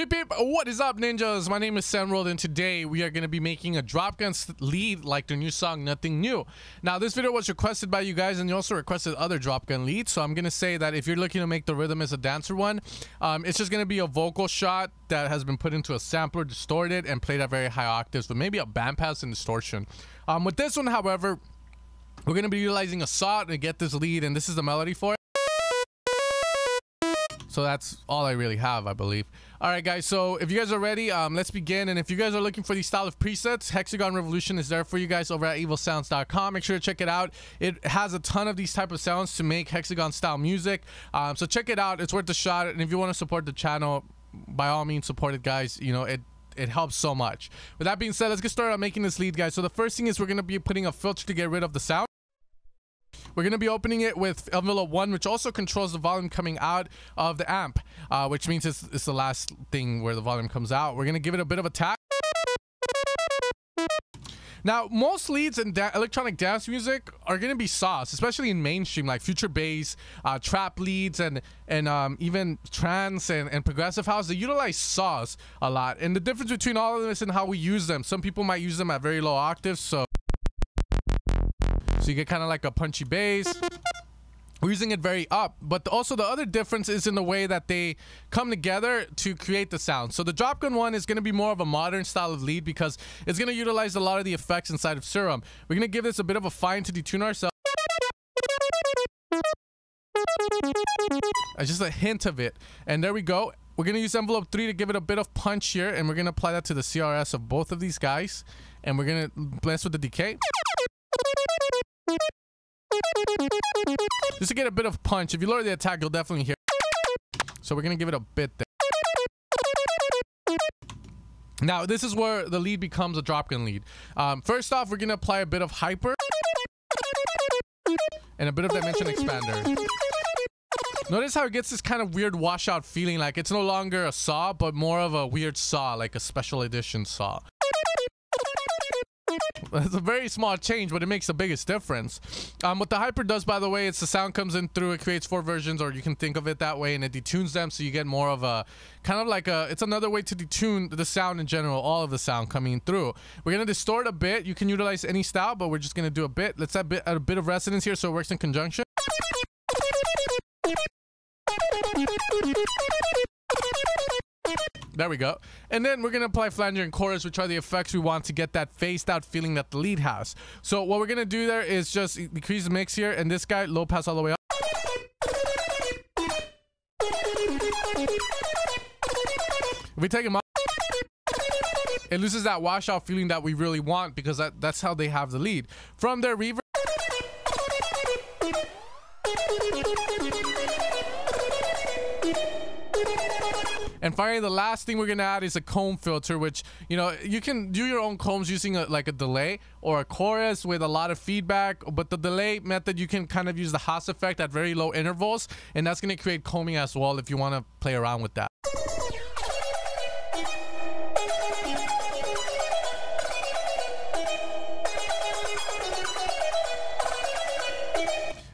Beep beep, what is up ninjas? My name is Samworld and today we are going to be making a Dropgun lead like their new song Nothing New. Now this video was requested by you guys and you also requested other Dropgun leads, so I'm going to say that if you're looking to make the rhythm as a dancer one, it's just going to be a vocal shot that has been put into a sampler, distorted and played at very high octaves with maybe a bandpass and distortion. With this one however, we're going to be utilizing a saw to get this lead, and this is the melody for it. So that's all I really have, I believe. All right, guys. So if you guys are ready, let's begin. And if you guys are looking for these style of presets, Hexagon Revolution is there for you guys over at evilsounds.com. Make sure to check it out. It has a ton of these type of sounds to make Hexagon style music. So check it out. It's worth a shot. And if you want to support the channel, by all means, support it, guys. You know, it helps so much. With that being said, let's get started on making this lead, guys. So the first thing is we're going to be putting a filter to get rid of the sound. We're going to be opening it with envelope 1, which also controls the volume coming out of the amp, which means it's the last thing where the volume comes out. We're going to give it a bit of a tap. Now, most leads in electronic dance music are going to be saws, especially in mainstream, like future bass, trap leads, and even trance and progressive house. They utilize saws a lot. And the difference between all of this and how we use them, some people might use them at very low octaves, so you get kind of like a punchy bass. We're using it very up, but also the other difference is in the way that they come together to create the sound. So the Dropgun one is going to be more of a modern style of lead because it's going to utilize a lot of the effects inside of Serum. We're going to give this a bit of a fine to detune ourselves. Just a hint of it. And there we go. We're going to use envelope 3 to give it a bit of punch here, and we're going to apply that to the CRS of both of these guys. And we're going to mess with the decay. Just to get a bit of punch. If you lower the attack, you'll definitely hear. So we're going to give it a bit there. Now, this is where the lead becomes a Dropgun lead. First off, we're going to apply a bit of hyper and a bit of dimension expander. Notice how it gets this kind of weird washout feeling, like it's no longer a saw, but more of a weird saw, like a special edition saw. It's a very small change, but it makes the biggest difference. What the hyper does, by the way, it's the sound comes in through, it creates 4 versions, or you can think of it that way, and it detunes them, so you get more of a kind of like it's another way to detune the sound in general, all of the sound coming through. We're going to distort a bit. You can utilize any style, but we're just going to do a bit. Let's add a bit of resonance here so it works in conjunction. There we go. And then we're going to apply flanger and chorus, which are the effects we want to get that phased out feeling that the lead has. So what we're going to do there is just decrease the mix here, and this guy low pass all the way up. If we take him up, it loses that washout feeling that we really want, because that's how they have the lead. From their reverb, and finally, the last thing we're going to add is a comb filter, which, you know, you can do your own combs using like a delay or a chorus with a lot of feedback. But the delay method, you can kind of use the Haas effect at very low intervals, and that's going to create combing as well if you want to play around with that.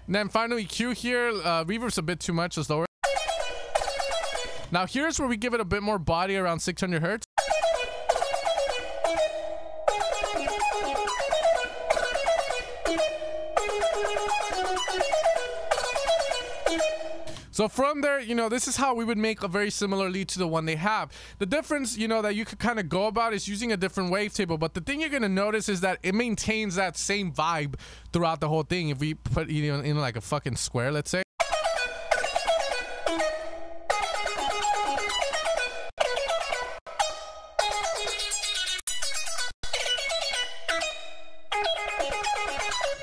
And then finally, Q here, reverb's a bit too much, so lower. Now here's where we give it a bit more body, around 600 hertz. So from there, you know, this is how we would make a very similar lead to the one they have. The difference, you know, that you could kind of go about is using a different wavetable. But the thing you're going to notice is that it maintains that same vibe throughout the whole thing. If we put, you know, in like a fucking square, let's say.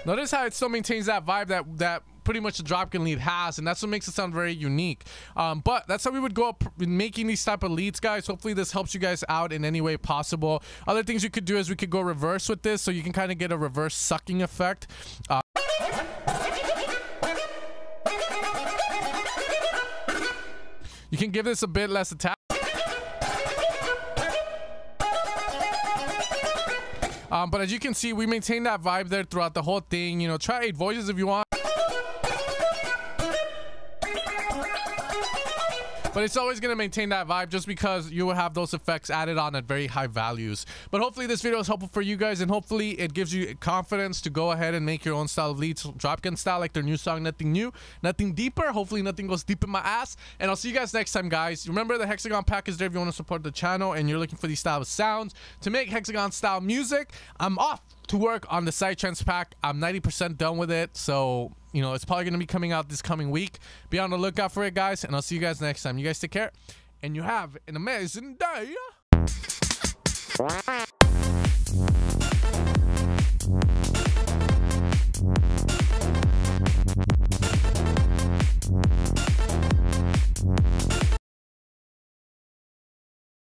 Notice how it still maintains that vibe that pretty much the Dropgun lead has, and that's what makes it sound very unique. But that's how we would go up in making these type of leads, guys. Hopefully this helps you guys out in any way possible. Other things you could do is we could go reverse with this, so you can kind of get a reverse sucking effect. You can give this a bit less attack. But as you can see, we maintain that vibe there throughout the whole thing. You know, try 8 voices if you want. but it's always going to maintain that vibe just because you will have those effects added on at very high values. But hopefully this video is helpful for you guys, and hopefully it gives you confidence to go ahead and make your own style of leads, Dropgun style, like their new song, Nothing New, Nothing Deeper. Hopefully nothing goes deep in my ass, and I'll see you guys next time, guys. Remember, the Hexagon pack is there if you want to support the channel and you're looking for these style of sounds to make Hexagon style music. I'm off to work on the Psytrance pack. I'm 90% done with it, so you know it's probably going to be coming out this coming week. Be on the lookout for it, guys, and I'll see you guys next time. You guys take care, and you have an amazing day.